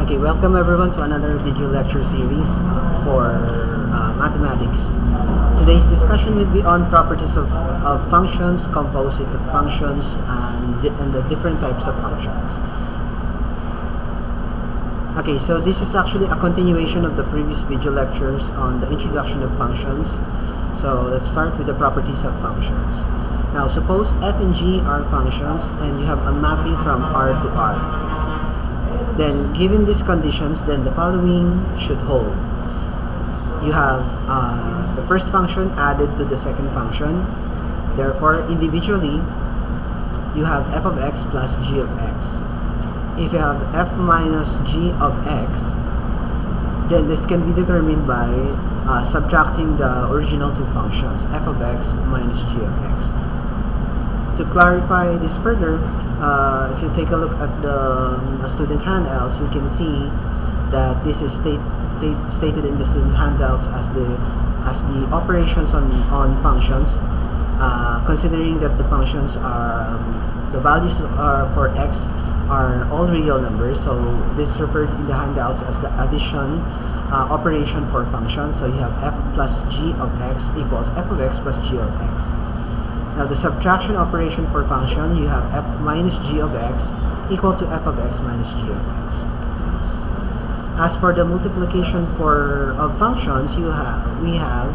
Okay, welcome everyone to another video lecture series for mathematics. Today's discussion will be on properties of functions, composite of functions, and the different types of functions. Okay, so this is actually a continuation of the previous video lectures on the introduction of functions. So let's start with the properties of functions. Now, suppose f and g are functions and you have a mapping from R to R. Then, given these conditions, then the following should hold. You have the first function added to the second function. Therefore, individually, you have f of x plus g of x. If you have f minus g of x, then this can be determined by subtracting the original two functions, f of x minus g of x. To clarify this further, if you take a look at the student handouts, you can see that this is stated in the student handouts as the operations on functions, considering that the functions are the values are for x are all real numbers. So this is referred in the handouts as the addition operation for functions. So you have f plus g of x equals f of x plus g of x. Now, the subtraction operation for function, you have f minus g of x equal to f of x minus g of x. As for the multiplication of functions, we have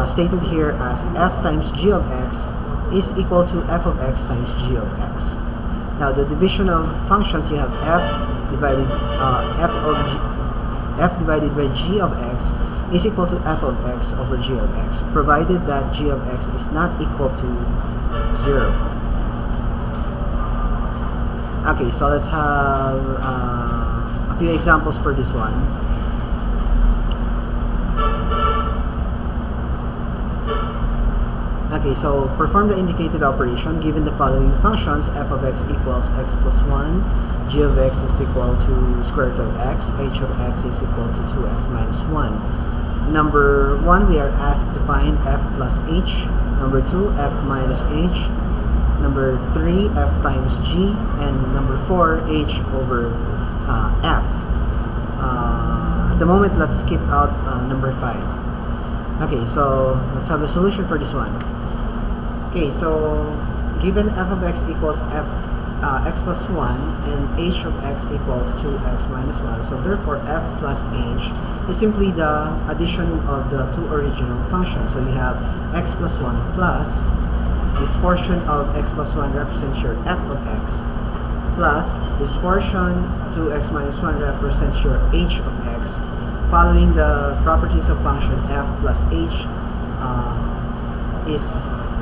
stated here as f times g of x is equal to f of x times g of x. Now, the division of functions, you have f divided by g of x is equal to f of x over g of x, provided that g of x is not equal to 0. Okay, so let's have a few examples for this one. Okay, so perform the indicated operation given the following functions: f of x equals x plus 1, g of x is equal to square root of x, h of x is equal to 2x minus 1. Number 1, we are asked to find f plus h. Number 2, f minus h. Number 3, f times g. And number 4, h over f. At the moment, let's skip out number 5. Okay, so let's have a solution for this one. Okay, so given f of x equals x plus 1 and h of x equals 2x minus 1, so therefore f plus h is simply the addition of the two original functions. So you have x plus 1 plus this portion of x plus 1 represents your f of x, plus this portion 2x minus 1 represents your h of x. Following the properties of function, f plus h is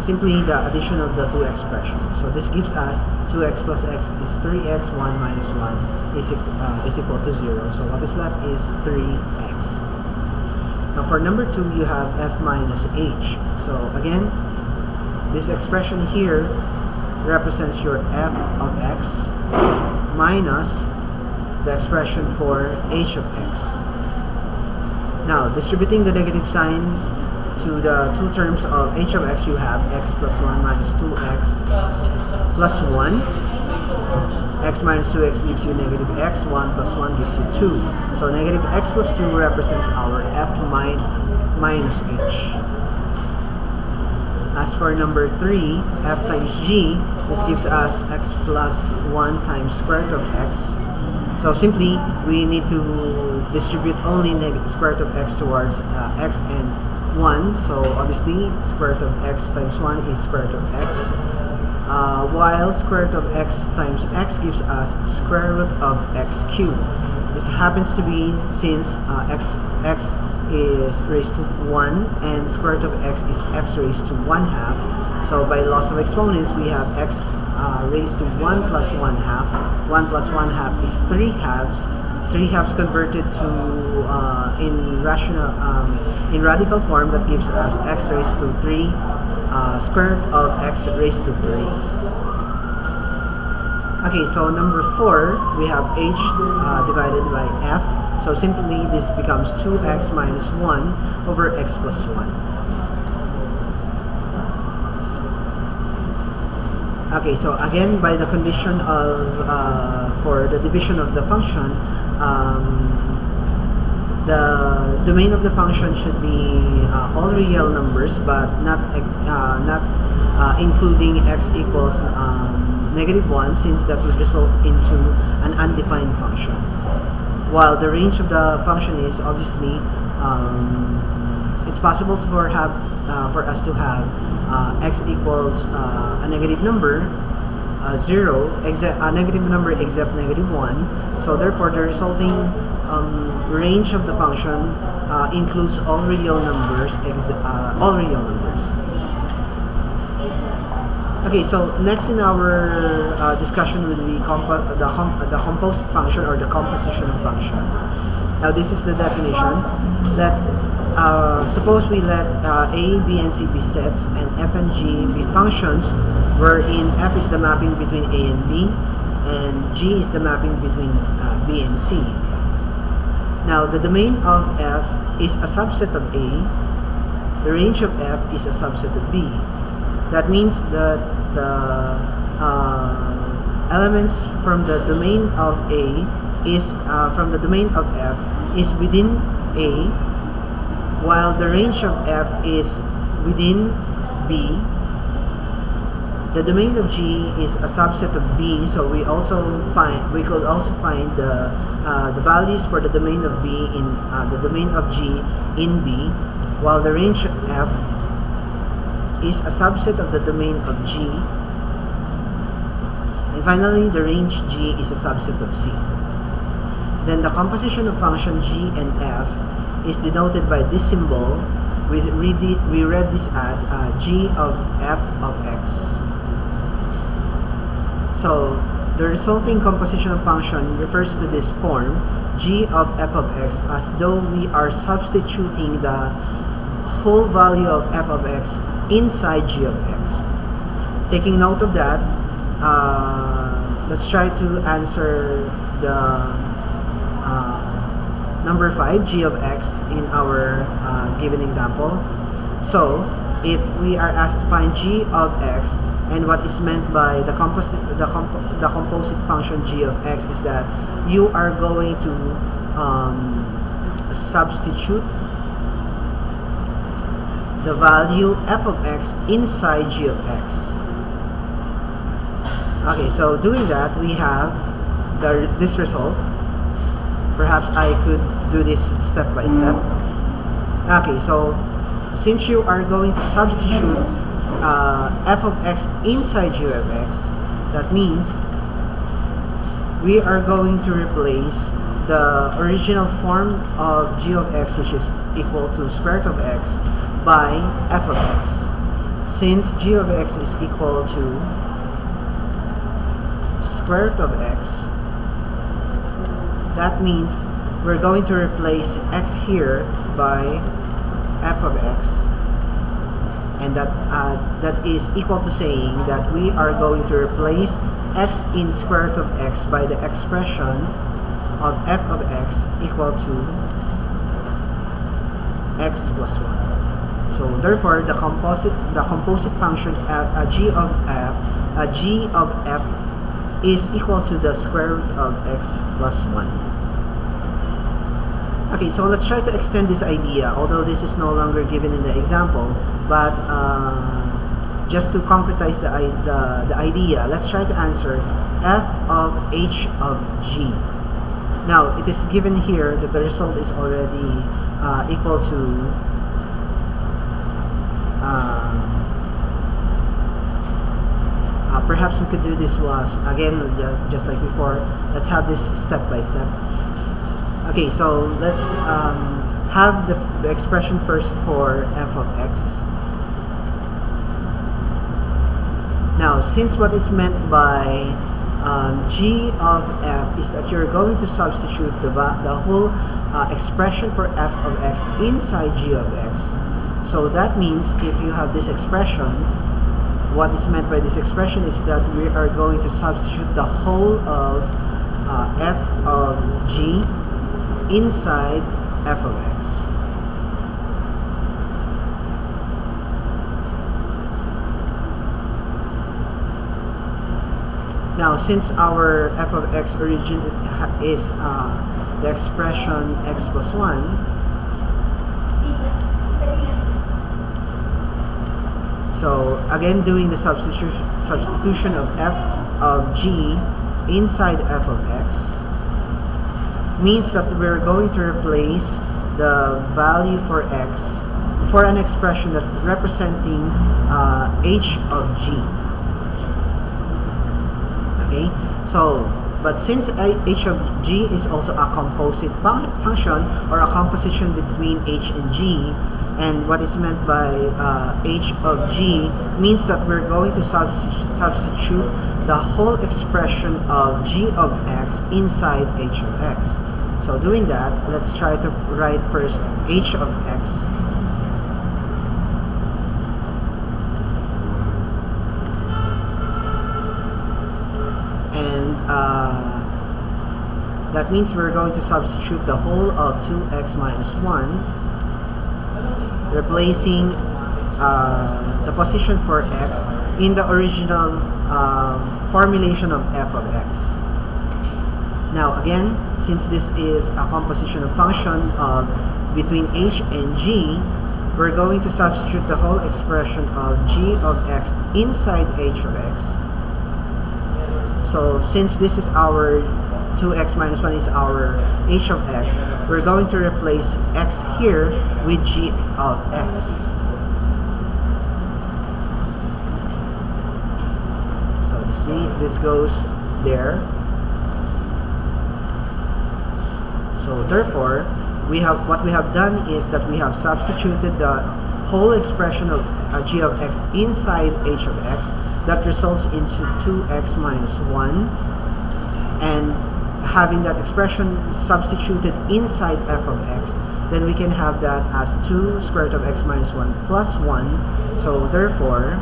simply the addition of the two expressions. So this gives us 2x plus x is 3x, 1 minus 1 is equal to 0. So what is left is 3x. Now for number 2, you have f minus h. So again, this expression here represents your f of x minus the expression for h of x. Now, distributing the negative sign to the two terms of h of x, you have x plus 1 minus 2x plus 1. X minus 2x gives you negative x, 1 plus 1 gives you 2. So negative x plus 2 represents our f minus h. As for number 3, f times g, this gives us x plus 1 times square root of x. So simply, we need to distribute only square root of x towards x and 1. So obviously, square root of x times 1 is square root of x. While square root of x times x gives us square root of x cubed. This happens to be since x is raised to 1 and square root of x is x raised to 1/2. So by laws of exponents, we have x raised to 1 plus 1/2. 1 plus 1/2 is 3 halves. 3 halves converted to in radical form, that gives us x raised to 3 square root of x raised to 3. Okay, so number 4, we have h divided by f. So simply this becomes 2x minus 1 over x plus 1. Okay, so again, by the condition of for the division of the function, the domain of the function should be all real numbers, but not including x equals -1, since that would result into an undefined function. While the range of the function is obviously, it's possible for us to have x equals a negative number, 0, a negative number except -1. So therefore, the resulting range of the function includes all real numbers. Okay, so next in our discussion will be the composite function, or the composition of function. Now this is the definition that suppose we let A, B, and C be sets, and F and G be functions wherein F is the mapping between A and B, and G is the mapping between B and C. Now the domain of F is a subset of A, the range of F is a subset of B. That means that the elements from the domain of A is from the domain of F is within A, while the range of F is within B. The domain of G is a subset of B, so we could also find the values for the domain of B in the domain of G in B, while the range of F is a subset of the domain of G, and finally the range G is a subset of C. Then the composition of function G and F is denoted by this symbol. We read this as G of F of X. So the resulting composition of function refers to this form, G of F of X, as though we are substituting the whole value of F of X inside G of X. Taking note of that, let's try to answer the number 5, G of X, in our given example. So if we are asked to find G of X, and what is meant by the composite function G of X is that you are going to substitute the value F of X inside G of X. Okay, so doing that, we have this result. Perhaps I could do this step by step. Okay, so since you are going to substitute F of X inside G of X, that means we are going to replace the original form of G of X, which is equal to square root of X, by F of X. Since G of X is equal to square root of X, that means we're going to replace X here by F of X, and that is equal to saying that we are going to replace X in square root of X by the expression of F of X equal to X plus 1. So therefore, the composite function G of F is equal to the square root of X plus 1. Okay, so let's try to extend this idea, although this is no longer given in the example, but just to concretize the idea, let's try to answer F of H of G. Now, it is given here that the result is already equal to perhaps we could do this again, just like before. Let's have this step by step. Okay, so let's have the expression first for F of X. Now, since what is meant by G of F is that you're going to substitute the whole expression for F of X inside G of X, so that means if you have this expression, what is meant by this expression is that we are going to substitute the whole of F of G inside F of X. Now, since our f of x origin is the expression x plus 1, so again doing the substitution of f of g inside f of x means that we're going to replace the value for x for an expression that representing h of g. Okay, so but since h of g is also a composite function or a composition between h and g, and what is meant by h of g means that we're going to substitute the whole expression of g of x inside h of x. So doing that, let's try to write first h of x. And that means we're going to substitute the whole of 2x minus 1, replacing the position for x in the original formulation of f of x. Now again, since this is a composition of function between h and g, we're going to substitute the whole expression of g of x inside h of x. So since this is our 2x minus 1 is our h of x, we're going to replace x here with g of x. So this goes there. So therefore, what we have done is that we have substituted the whole expression of g of x inside h of x. That results into 2x minus 1, and having that expression substituted inside f of x, then we can have that as 2 square root of x minus 1 plus 1. So therefore,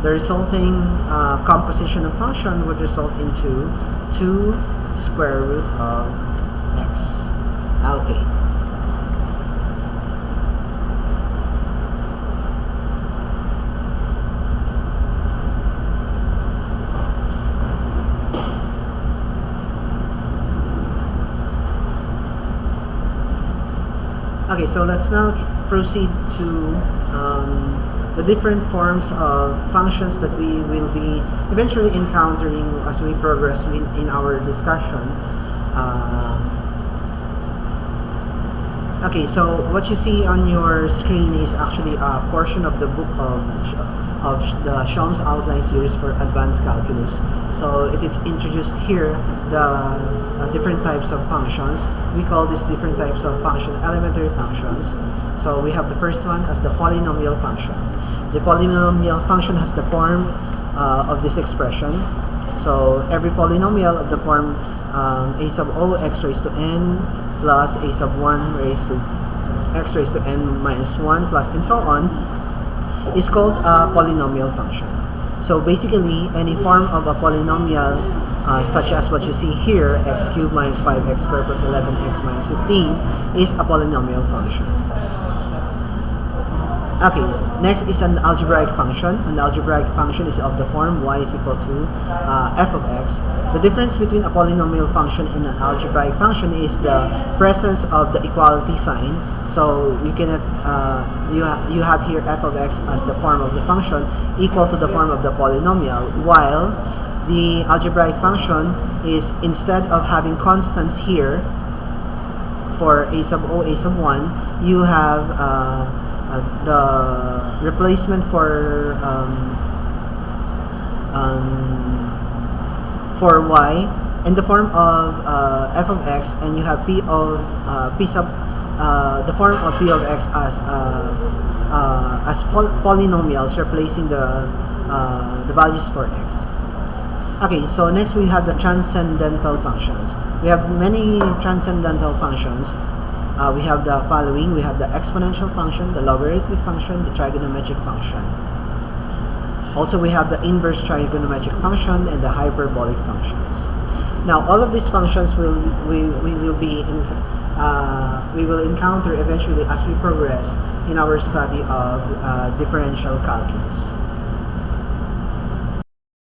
the resulting composition of function would result into 2 square root of x. Okay. Okay, so let's now proceed to the different forms of functions that we will be eventually encountering as we progress in our discussion. Okay, so what you see on your screen is actually a portion of the book of the Shom's Outline Series for Advanced Calculus. So it is introduced here the different types of functions. We call these different types of functions elementary functions. So we have the first one as the polynomial function. The polynomial function has the form of this expression. So every polynomial of the form a sub o x raised to n plus a sub 1 raised to x raised to n minus 1 plus and so on is called a polynomial function. So basically, any form of a polynomial such as what you see here, x cubed minus 5x squared plus 11x minus 15 is a polynomial function. Okay, so next is an algebraic function. An algebraic function is of the form y is equal to f of x. The difference between a polynomial function and an algebraic function is the presence of the equality sign. So you cannot you have here f of x as the form of the function equal to the form of the polynomial, while the algebraic function is, instead of having constants here for a sub o, a sub 1, you have the replacement for y in the form of f of x, and you have p of p sub the form of p of x as polynomials, replacing the values for x. Okay, so next we have the transcendental functions. We have many transcendental functions. We have the following. We have the exponential function, the logarithmic function, the trigonometric function. Also, we have the inverse trigonometric function and the hyperbolic functions. Now, all of these functions we will encounter eventually as we progress in our study of differential calculus.